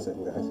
One second, guys.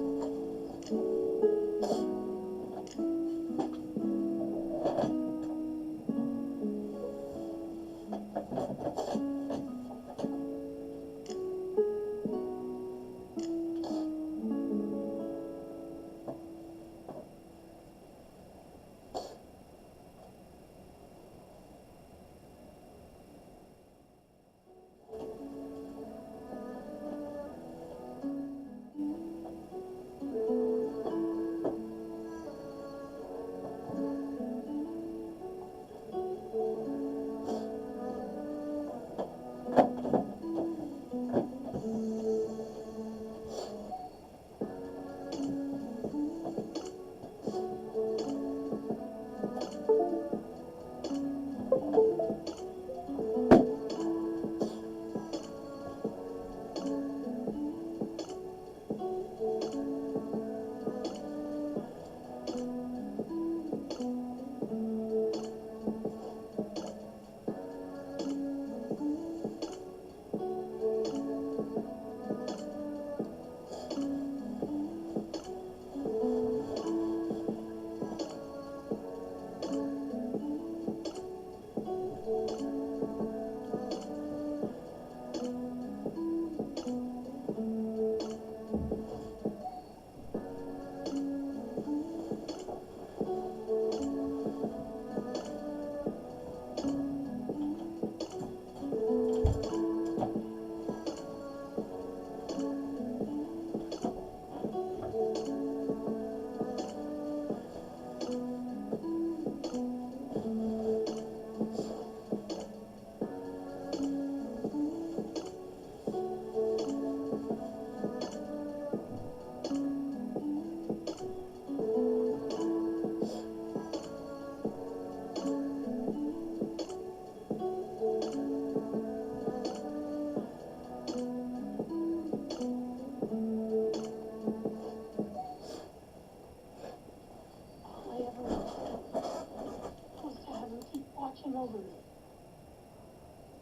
Over me.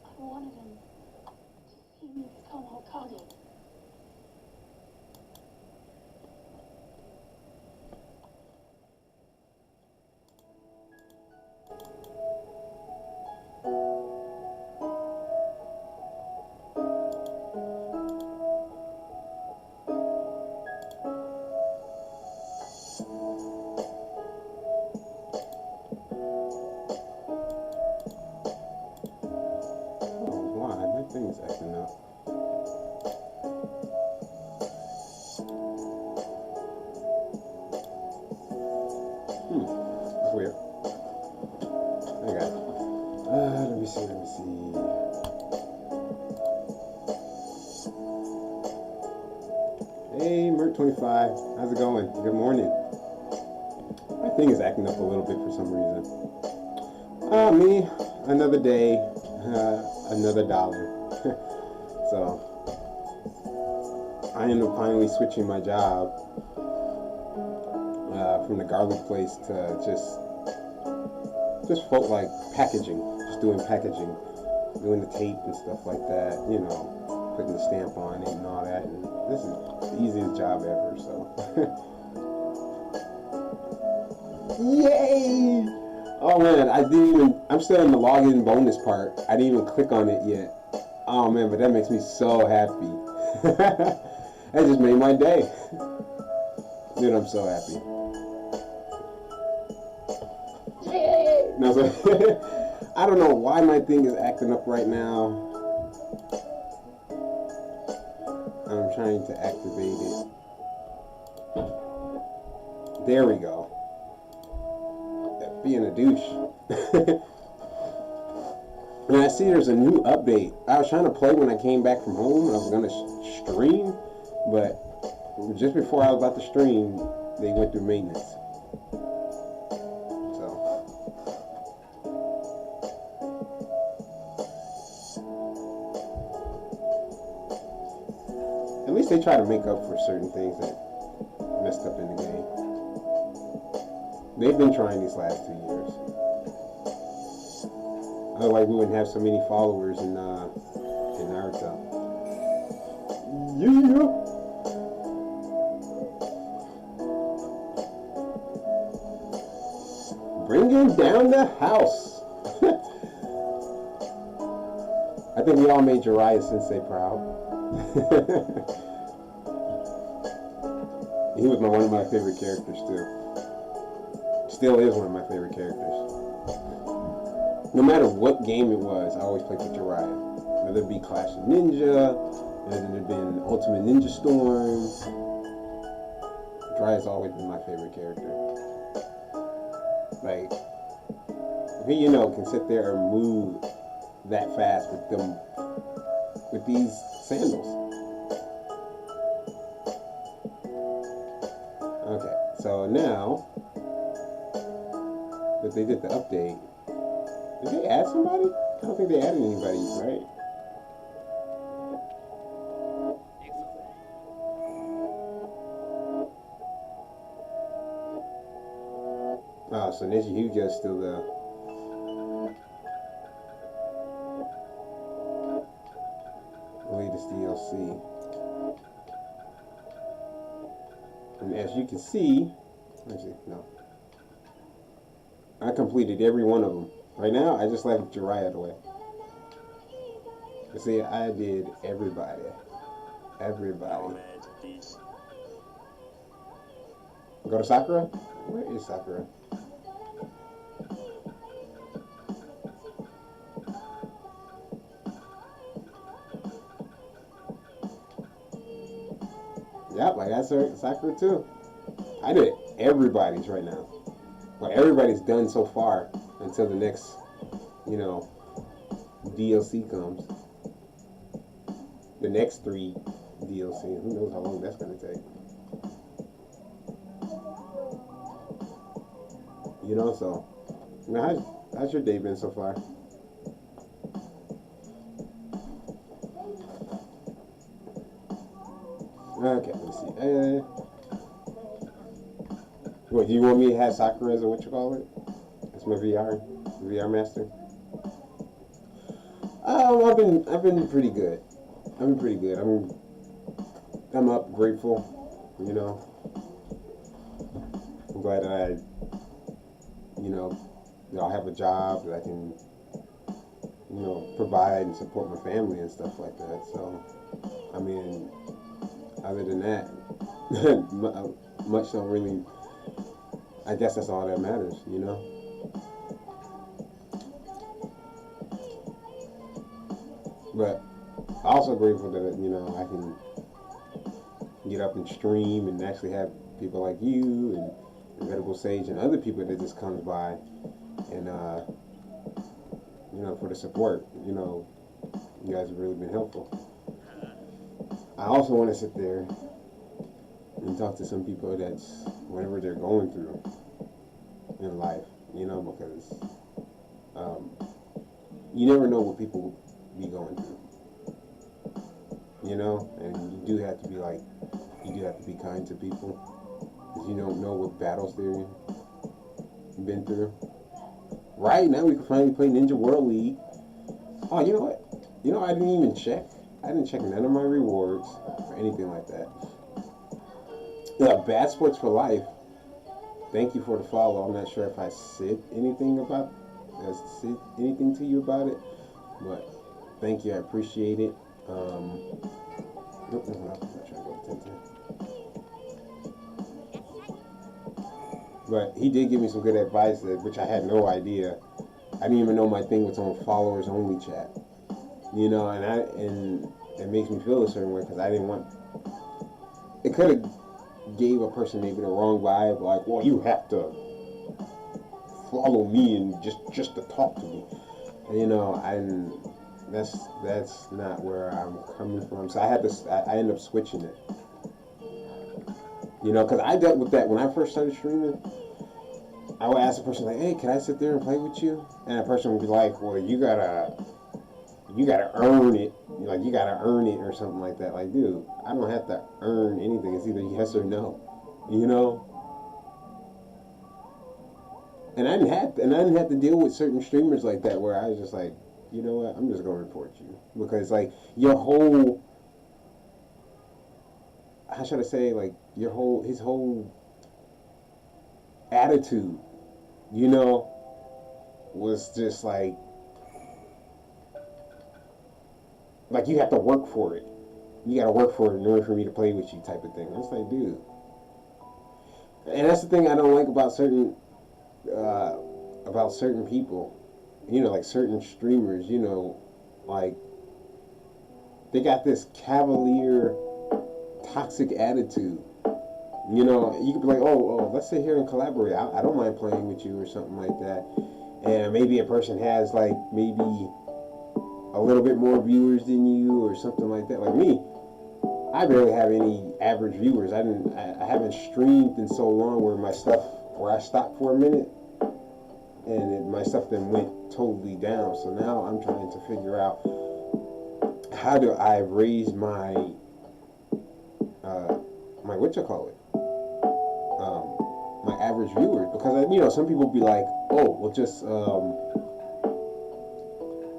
I wanted him to see me become Hokage. Thing's acting up. That's weird. I got it. Let me see. Hey, Merc25. How's it going? Good morning. My thing is acting up a little bit for some reason. Me. Another day. Another dollar. So I ended up finally switching my job from the garlic place to just felt like packaging, just doing packaging, doing the tape and stuff like that, you know, putting the stamp on it and all that. And this is the easiest job ever. So yay! Oh man, I'm still in the login bonus part. I didn't even click on it yet. Oh man, but that makes me so happy. That just made my day. Dude, I'm so happy. No, so I don't know why my thing is acting up right now. I'm trying to activate it. There we go. Being a douche. And I see there's a new update. I was trying to play when I came back from home and I was going to stream, but just before I was about to stream, they went through maintenance. So at least they try to make up for certain things that messed up in the game. They've been trying these last 2 years. Otherwise, we wouldn't have so many followers in Naruto. Yeah. bringing down the house. I think we all made Jiraiya Sensei proud. He was one of my favorite characters too. Still is one of my favorite characters. No matter what game it was, I always played with Jiraiya. Whether it be Clash of Ninja, whether it been Ultimate Ninja Storm, Jiraiya's always been my favorite character. Like, he, can sit there and move that fast with these sandals. Okay, so now that they did the update, did they add somebody? I don't think they added anybody, right? Oh, so Neji Hyuga is still the latest DLC. And as you can see, I completed every one of them. Right now, I just left Jiraiya away. You see, I did everybody. Everybody. Go to Sakura? Where is Sakura? Yep, I got Sakura too. I did everybody's right now. Well, everybody's done so far until the next, DLC comes. The next 3 DLC. Who knows how long that's going to take. So, how's your day been so far? Okay, let's see. What, do you want me to have Sakura as a That's my VR master. I've been pretty good. I'm up, grateful. I'm glad that I have a job that I can, provide and support my family and stuff like that. So, other than that, much don't really. I guess that's all that matters, But I'm also grateful that I can get up and stream and actually have people like you and Incredible Sage and other people that just comes by and for the support. You guys have really been helpful. I also want to sit there and talk to some people that's whatever they're going through in life, because you never know what people be going through, and you do have to be kind to people, because you don't know what battles they've been through. Right now we can finally play Ninja World League. Oh, you know what? I didn't even check. I didn't check none of my rewards or anything like that. Yeah, Bad Sports for Life. Thank you for the follow. I'm not sure if I said anything to you about it, but thank you. I appreciate it. Nope, I'm not trying to go to 10. But he did give me some good advice, which I had no idea. I didn't even know my thing was on followers only chat. And it makes me feel a certain way because I didn't want. It could have gave a person maybe the wrong vibe, like, well, you have to follow me and just to talk to me. And, that's not where I'm coming from. So I ended up switching it. Because I dealt with that when I first started streaming. I would ask a person like, hey, can I sit there and play with you? And a person would be like, well, you gotta earn it. Like, you gotta earn it or something like that. Like, dude, I don't have to earn anything. It's either yes or no. And I didn't have to deal with certain streamers like that where I was just like, you know what, I'm just gonna report you. Because like your whole, how should I say, like his whole attitude, was just like you have to work for it. You got to work for it in order for me to play with you, type of thing. It's like, dude. And that's the thing I don't like about certain people. You know, like certain streamers. You know, like they got this cavalier, toxic attitude. You know, you could be like, oh, let's sit here and collaborate. I don't mind playing with you or something like that. And maybe a person has like maybe a little bit more viewers than you or something like that. Like me, I barely have any average viewers. I haven't streamed in so long where I stopped for a minute and my stuff then went totally down. So now I'm trying to figure out how do I raise my what you call it, my average viewers, because you know some people be like, oh, well, just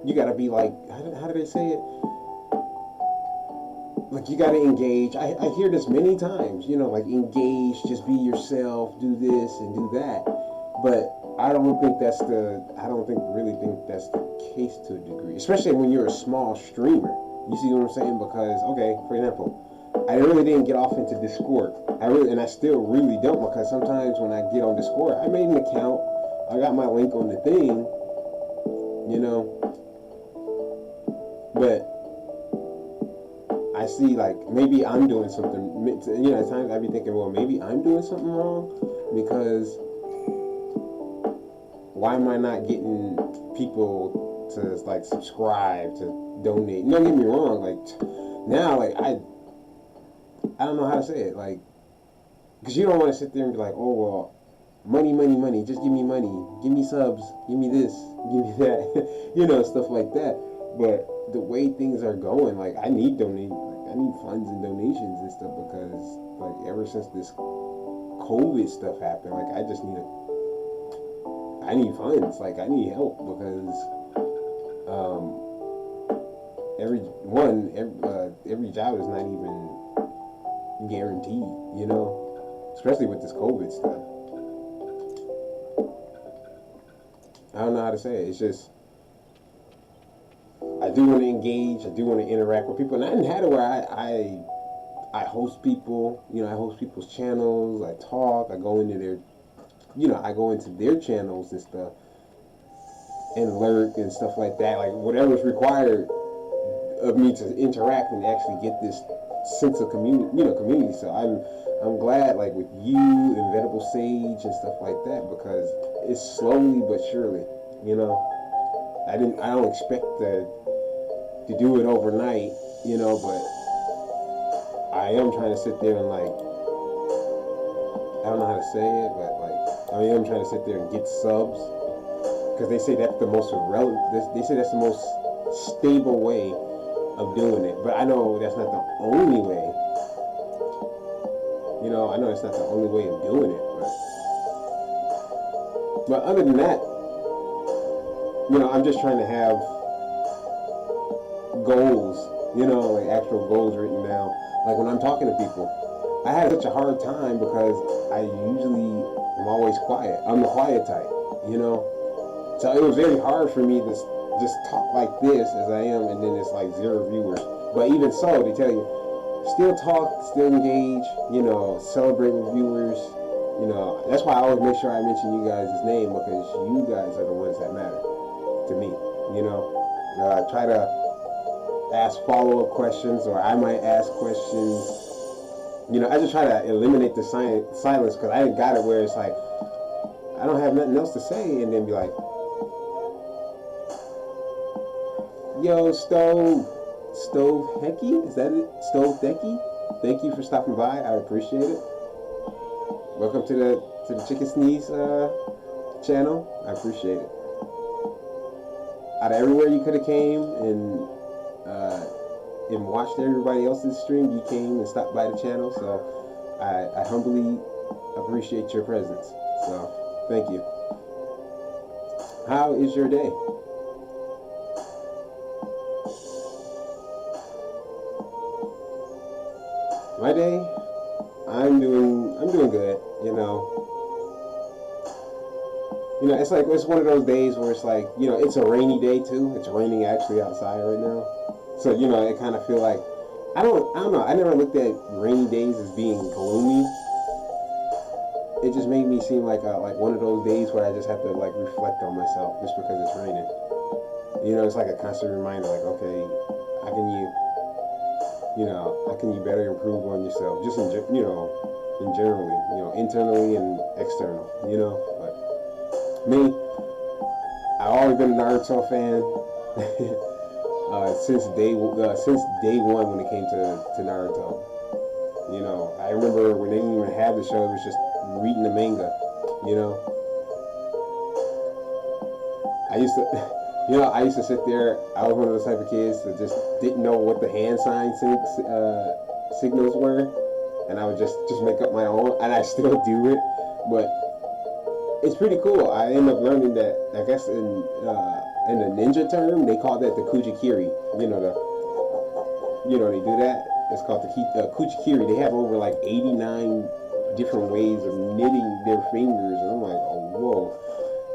you gotta be like, how do they say it? Like you gotta engage. I hear this many times, you know, like engage, just be yourself, do this and do that. But I don't really think that's the case to a degree, especially when you're a small streamer. You see what I'm saying? Because okay, for example, I really didn't get off into Discord. I still really don't, because sometimes when I get on Discord, I made an account, I got my link on the thing, you know, but I see like maybe I'm doing something. You know, at times I be thinking, well, maybe I'm doing something wrong, because why am I not getting people to like subscribe, to donate? Don't get me wrong, like now, like I don't know how to say it, like, because you don't want to sit there and be like, oh well, money, just give me money, give me subs, give me this, give me that, you know, stuff like that. But the way things are going, like I need funds and donations and stuff, because like ever since this COVID stuff happened, like I need funds, like I need help, because every job is not even guaranteed, you know, especially with this COVID stuff. I don't know how to say it. It's just I do want to engage. I do want to interact with people, and I didn't have it where I host people. You know, I host people's channels. I talk. I go into their channels and stuff, and lurk and stuff like that. Like whatever's required of me to interact and actually get this sense of community. So I'm glad, like with you and Vegetable Sage and stuff like that, because it's slowly but surely. You know, I don't expect to do it overnight, you know, but I am trying to sit there and like, I don't know how to say it, but like I am trying to sit there and get subs, because they say that's the most they say that's the most stable way of doing it. But I know that's not the only way. You know, I know that's not the only way of doing it, but other than that, you know, I'm just trying to have goals, you know, like actual goals written down. Like when I'm talking to people, I had such a hard time because I'm always quiet. I'm the quiet type, you know. So it was very hard for me to just talk like this as I am, and then it's like 0 viewers. But even so, they tell you, still talk, still engage, you know, celebrate with viewers. You know, that's why I always make sure I mention you guys' name, because you guys are the ones that matter to me. You know, I try to ask follow-up questions, or I might ask questions. You know, I just try to eliminate the silence, because I got it where it's like I don't have nothing else to say, and then be like, yo, Stove Hecky, is that it? Stove Decky? Thank you for stopping by. I appreciate it. Welcome to the Chicken Sneeze channel. I appreciate it. Out of everywhere you could have came and watched everybody else's stream, you came and stopped by the channel. So I humbly appreciate your presence. So thank you. How is your day? My day, I'm doing good. You know, it's one of those days where it's like, you know, it's a rainy day too. It's raining actually outside right now, so you know, it kind of feel like I don't know. I never looked at rainy days as being gloomy. It just made me seem like one of those days where I just have to like reflect on myself just because it's raining. You know, it's like a constant reminder, like, okay, how can how can you better improve on yourself, just in generally, internally and external, But me, I've always been a Naruto fan since day one when it came to Naruto. You know, I remember when they didn't even have the show; it was just reading the manga. You know, I used to, I used to sit there. I was one of those type of kids that just didn't know what the hand signals were, and I would just make up my own, and I still do it. But it's pretty cool. I ended up learning that. I guess in the ninja term, they call that the kujikiri. They do that. It's called the kujikiri. They have over like 89 different ways of knitting their fingers, and I'm like, oh whoa.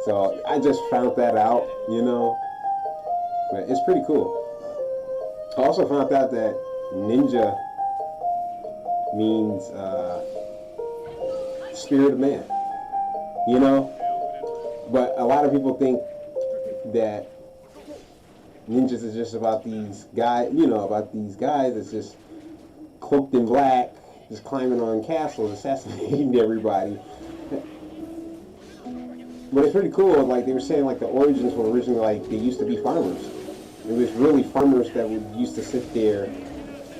So I just found that out, but it's pretty cool. I also found out that ninja means spirit of man, but a lot of people think that ninjas is just about these guys that's just cloaked in black, just climbing on castles, assassinating everybody. But it's pretty cool. Like they were saying, like the origins were originally like they used to be farmers. It was really farmers that used to sit there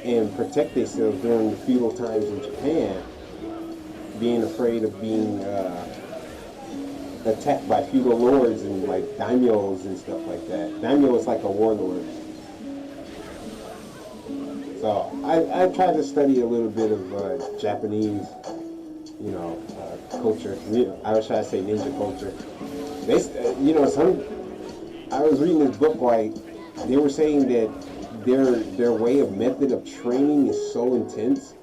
and protect themselves during the feudal times in Japan, being afraid of being attacked by feudal lords and like daimyos and stuff like that. Daimyo is like a warlord. So I tried to study a little bit of Japanese, culture. I was trying to say ninja culture. They, I was reading this book, like they were saying that their method of training is so intense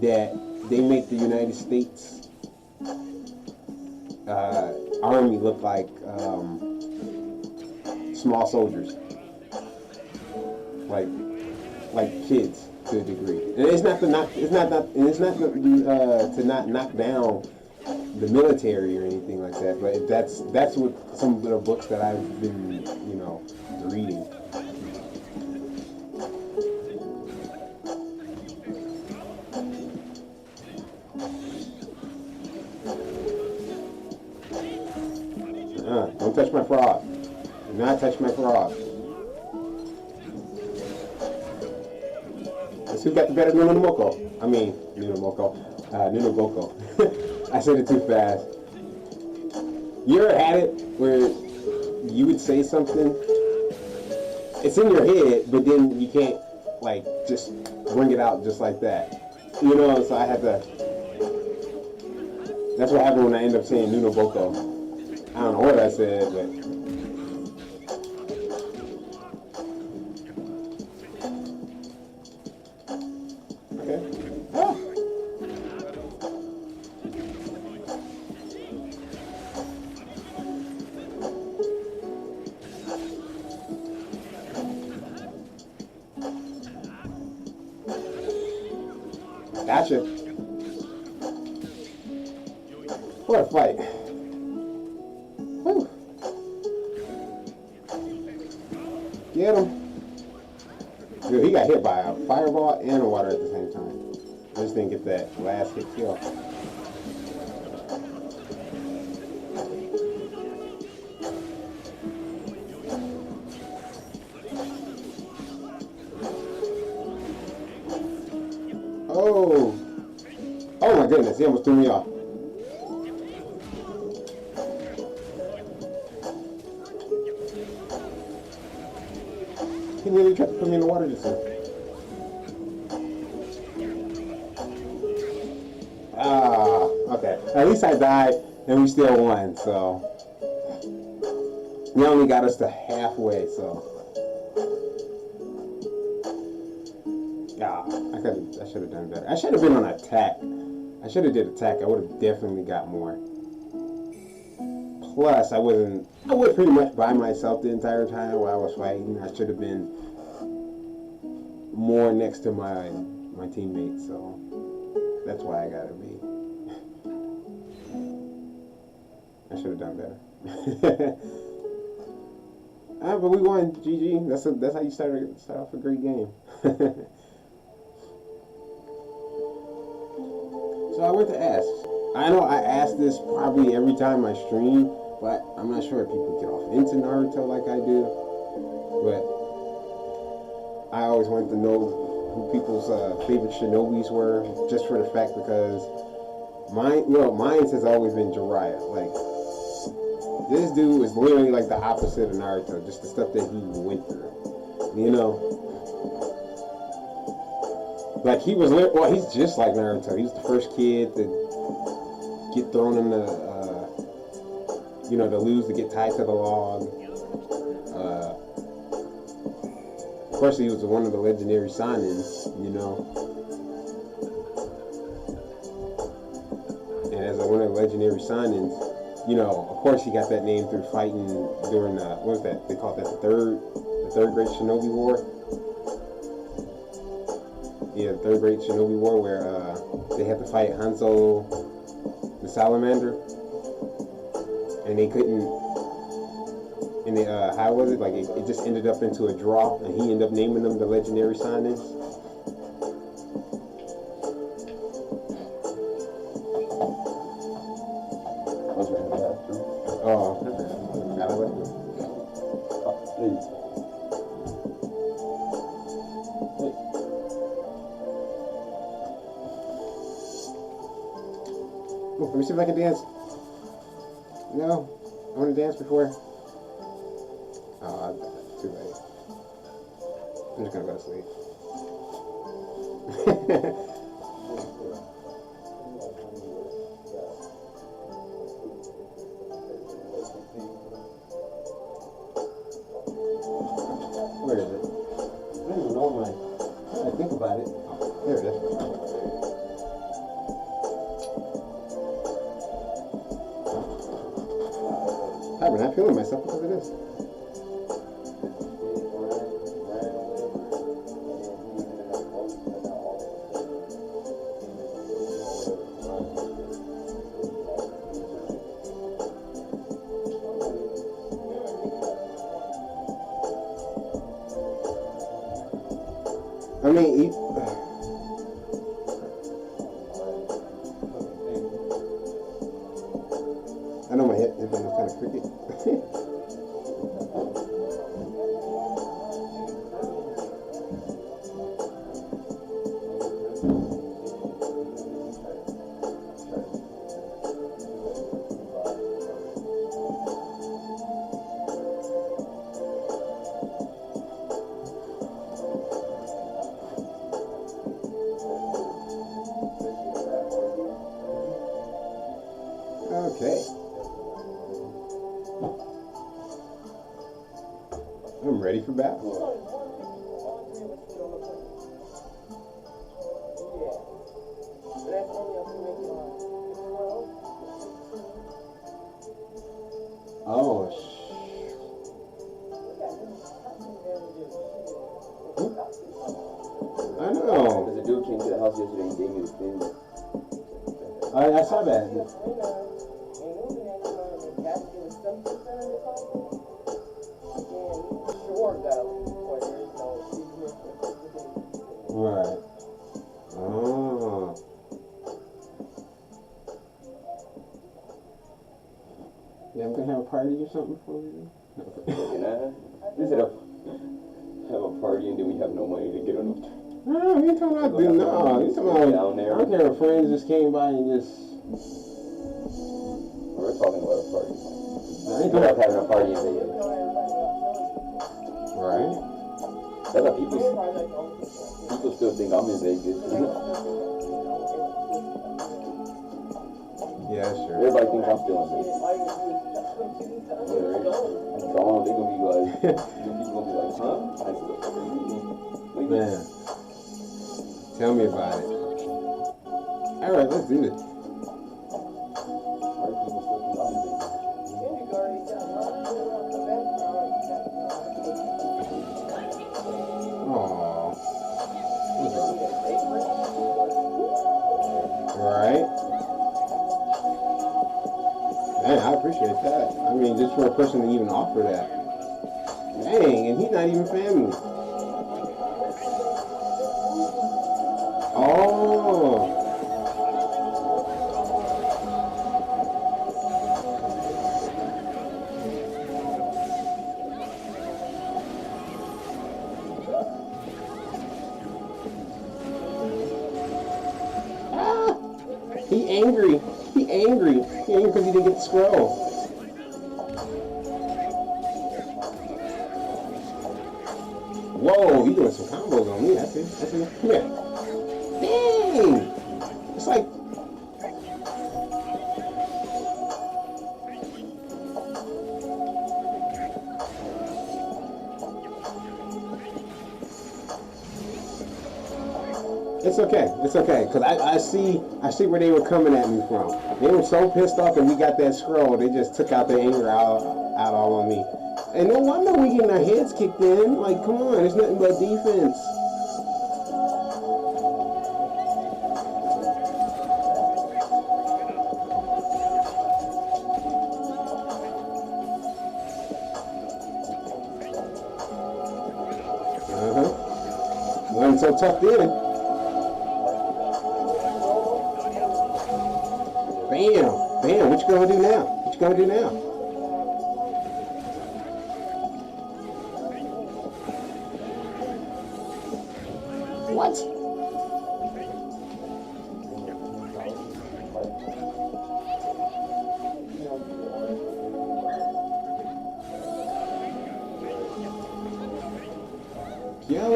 that they make the United States army look like small soldiers, like kids to a degree. And it's not to not knock down the military or anything like that, but that's what some of the books that I've been reading. Don't touch my frog. Do not touch my frog. Let's who got the better Nunamoko. I mean, Nunaboko. I said it too fast. You ever had it where you would say something, it's in your head, but then you can't, like, just bring it out just like that. So I had to, that's what happened when I ended up saying Nunaboko. I don't know what I said, but okay. Ah. Gotcha. What a fight. Whew. Get him. Dude, he got hit by a fireball and a water at the same time. I just didn't get that last hit kill. Oh. Oh my goodness, he almost threw me off. He really tried to put me in the water just now. Okay. At least I died and we still won, so. He only got us to halfway, so. Yeah, I should have done better. I should have been on attack. I should have did attack. I would have definitely got more Plus, I was pretty much by myself the entire time while I was fighting. I should have been more next to my teammates, so that's why I gotta be. I should have done better. But we won. GG. That's how you start off a great game. So I went to ask. I know I ask this probably every time I stream, but I'm not sure if people get off into Naruto like I do. But I always wanted to know who people's favorite shinobis were, just for the fact because mine has always been Jiraiya. Like, this dude is literally like the opposite of Naruto, just the stuff that he went through. You know? Like, he's just like Naruto. He was the first kid to get thrown in the, to lose, to get tied to the log. Of course, he was one of the legendary Sanins, And as one of the legendary Sanins, of course he got that name through fighting during, what was that? They called that the third Great Shinobi War. Yeah, the Third Great Shinobi War, where they had to fight Hanzo the Salamander, and they couldn't. And they, how was it? Like it just ended up into a draw, and he ended up naming them the legendary Sanins. Oh, got it. Please. Let me see if I can dance. No, I want to dance before. Oh, too late. I'm just gonna go to sleep. Where is it? I don't even know why. I think about it. There it is. I'm not feeling myself because of this. I mean, I know my headband was kind of crooked. Okay. I'm ready for battle. Oh, I know. Because the dude came to the house yesterday and gave me the thing. I saw that. Right. Oh. Yeah, I'm gonna have a party or something for you. We said have a party and then we have no money to get on the. No, you talking about doing no. You talking about down there. I don't care if friends just came by and just. We're talking about a party. I ain't We're not having a party in Vegas. Right. That's how people still think I'm in Vegas. Yeah, sure. Everybody thinks I'm still in Vegas. I'm gone, they're gonna be like, people gonna be like, huh? Man, tell me about it. All right, let's do it. appreciate that. I mean, just for a person to even offer that. Dang, and he's not even family. Oh. Ah, he angry. He angry. He angry because he didn't get the scroll. Whoa, he doing some combos on me. I see. Come here. Dang. It's like, it's okay, cause I see where they were coming at me from. They were so pissed off that we got that scroll, they just took out their anger out all on me. And no wonder we getting our heads kicked in. Like, come on, it's nothing but defense. Wasn't so tough then. Bam, bam. What you gonna do now? What you gonna do now? What? Yeah,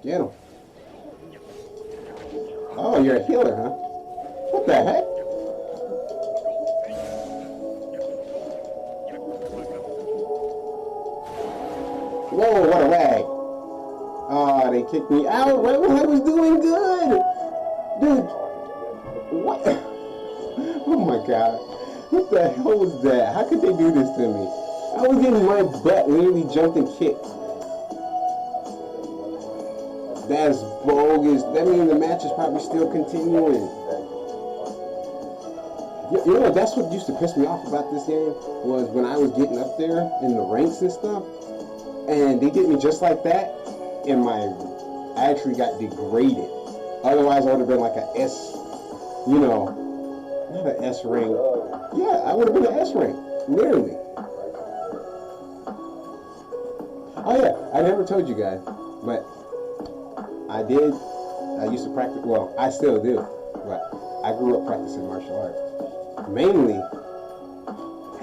get him. Oh, you're a healer, huh? What the heck? Whoa, what a lag. Oh, they kicked me out right when I was doing good. Dude, what? Oh my god. What the hell was that? How could they do this to me? I was getting my butt literally jumped and kicked. That's bogus. That means the match is probably still continuing. You know, that's what used to piss me off about this game, was when I was getting up there in the ranks and stuff, and they did me just like that, and I actually got degraded. Otherwise, I would have been like a S, you know, not an S rank. Yeah, I would have been an S rank, literally. Oh yeah, I never told you guys, but I used to practice, well, I still do, but I grew up practicing martial arts. Mainly,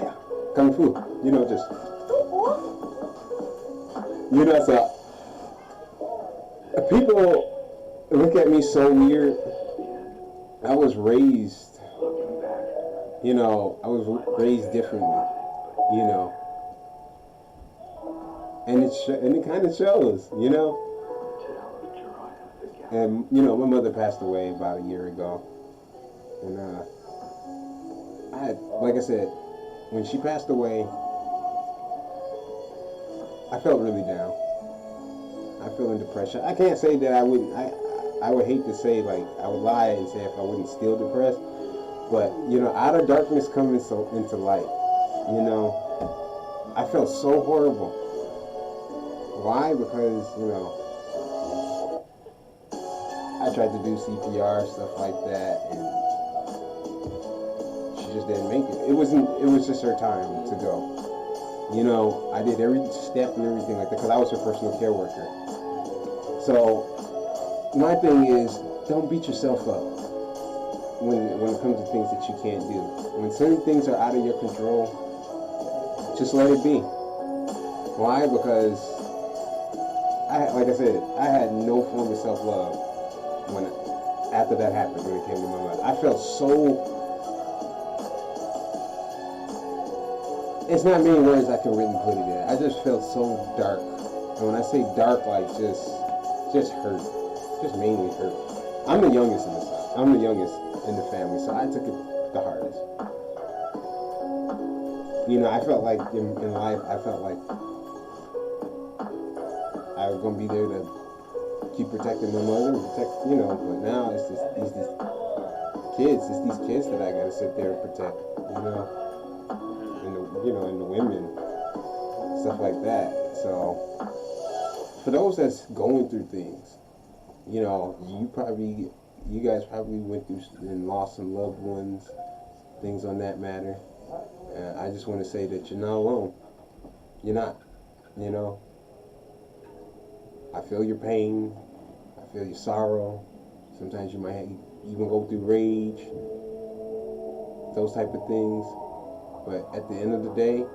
yeah, Kung Fu, you know, just, you know, so, people look at me so weird. I was raised, you know, raised differently, you know, and it kind of shows, you know. And, you know, my mother passed away about a year ago. And, like I said, when she passed away, I felt really down. I feel in depression. I can't say that I wouldn't, I would hate to say, like, I would lie and say if I wasn't still depressed. But, you know, out of darkness coming into light, you know, I felt so horrible. Why? Because, you know, I tried to do CPR, stuff like that, and she just didn't make it. It was just her time to go. You know, I did every step and everything like that because I was her personal care worker. So, my thing is, don't beat yourself up when it comes to things that you can't do. When certain things are out of your control, just let it be. Why? Because, like I said, I had no form of self-love after that happened, when it came to my life. I felt so, it's not many words I can really put it in. I just felt so dark. And when I say dark, like just hurt. Just mainly hurt. I'm the youngest in the family, so I took it the hardest. You know, I felt like in life, I felt like I was going to be there to keep protecting my mother, you know. But now it's just these kids. It's these kids that I gotta sit there and protect, you know, and the women, stuff like that. So for those that's going through things, you know, you guys probably went through and lost some loved ones, things on that matter. I just want to say that you're not alone. You're not. You know, I feel your pain. I feel your sorrow. Sometimes you might even go through rage, those type of things. But at the end of the day,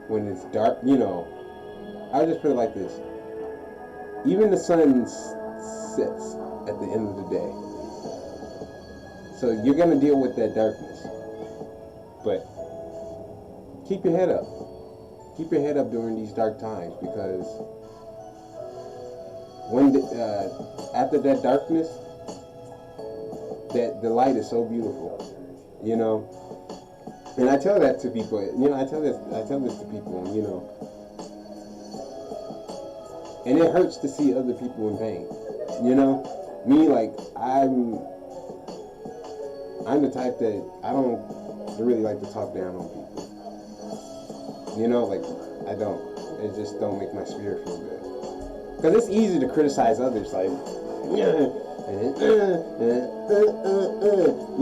when it's dark, you know, I'll just put it like this. Even the sun sets at the end of the day. So you're going to deal with that darkness. But keep your head up. Keep your head up during these dark times, because after that darkness, that the light is so beautiful, you know. And I tell that to people, you know. I tell this to people, you know. And it hurts to see other people in pain, you know. Me, like, I'm the type that I don't really like to talk down on people. You know, like, I don't. It just don't make my spirit feel good. Because it's easy to criticize others, like, you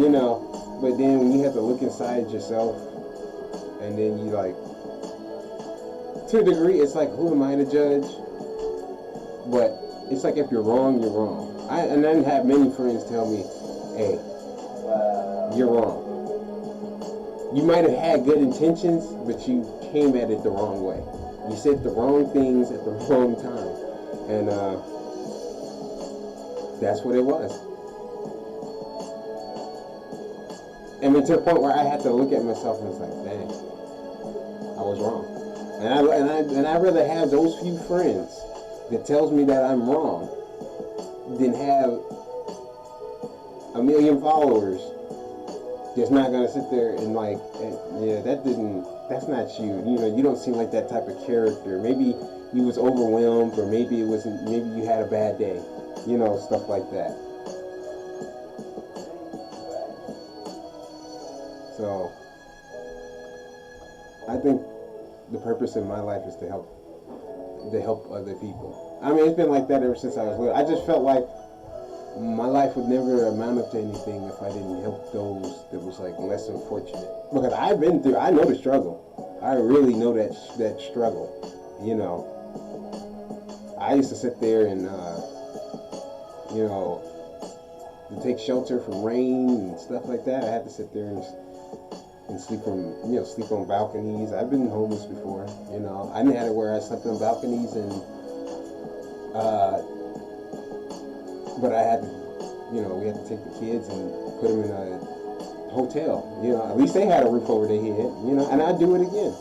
know. But then when you have to look inside yourself, and then you, like, to a degree, it's like, who am I to judge? But it's like, if you're wrong, you're wrong. And I have many friends tell me, hey, you're wrong. You might have had good intentions, but you came at it the wrong way. You said the wrong things at the wrong time. And that's what it was. I mean, to the point where I had to look at myself and it's like, dang, I was wrong. And I'd rather have those few friends that tells me that I'm wrong than have a million followers that's not gonna sit there and like, yeah, that's not you. You know, you don't seem like that type of character. Maybe you was overwhelmed, or maybe you had a bad day. You know, stuff like that. So I think the purpose in my life is to help other people. I mean, it's been like that ever since I was little. I just felt like my life would never amount up to anything if I didn't help those that was like less unfortunate. Because I know the struggle. I really know that struggle. You know, I used to sit there and, you know, to take shelter from rain and stuff like that. I had to sit there and sleep on balconies. I've been homeless before. You know, I didn't have it where I slept on balconies and. But I had to, you know, we had to take the kids and put them in a hotel. You know, at least they had a roof over their head. You know, and I'd do it again.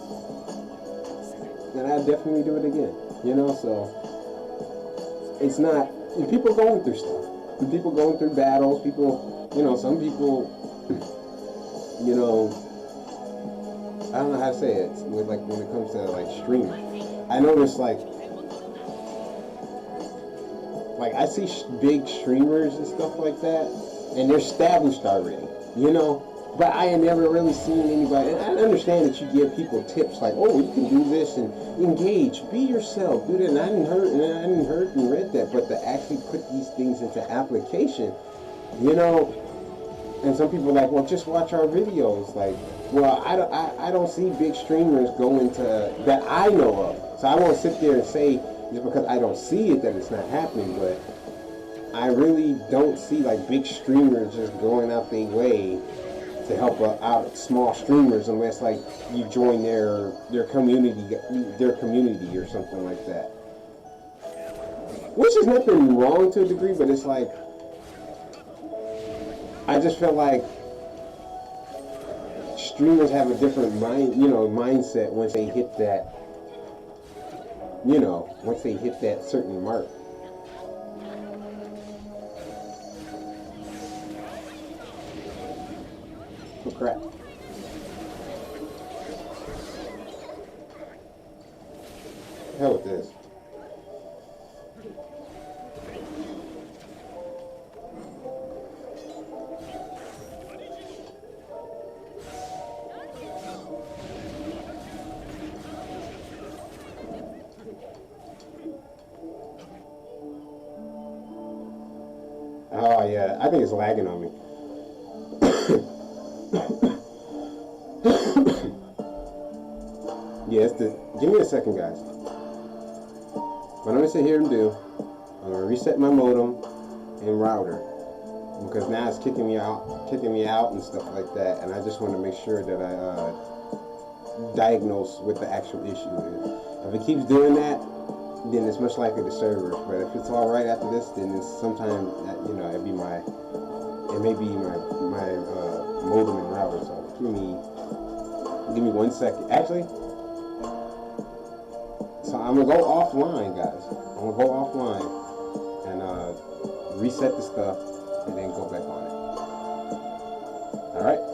And I'd definitely do it again. You know, so it's not. People going through stuff. People going through battles. People, you know, some people, you know, I don't know how to say it. With like when it comes to like streaming, I notice like I see big streamers and stuff like that, and they're established already, you know. But I ain't never really seen anybody. And I understand that you give people tips like, oh, you can do this and engage, be yourself, do that. And I didn't heard and read that, but to actually put these things into application, you know. And some people are like, well, just watch our videos. Like, well, I don't see big streamers go into that I know of. So I won't sit there and say just because I don't see it that it's not happening, but I really don't see like big streamers just going out their way to help out small streamers unless like you join their community or something like that. Which is nothing wrong to a degree, but it's like I just feel like streamers have a different mindset once they hit that. You know, once they hit that certain mark. Oh crap. Hell with this. Oh yeah, I think it's lagging on me. Yeah, give me a second, guys. What I'm gonna sit here and do, I'm gonna reset my modem and router because now it's kicking me out and stuff like that, and I just want to make sure that I diagnose what the actual issue is. If it keeps doing that, then it's much likely the server. But if it's all right after this, then it's sometimes it may be my modem and router. So give me 1 second. Actually, so I'm gonna go offline, guys. I'm gonna go offline and reset the stuff and then go back on it. All right.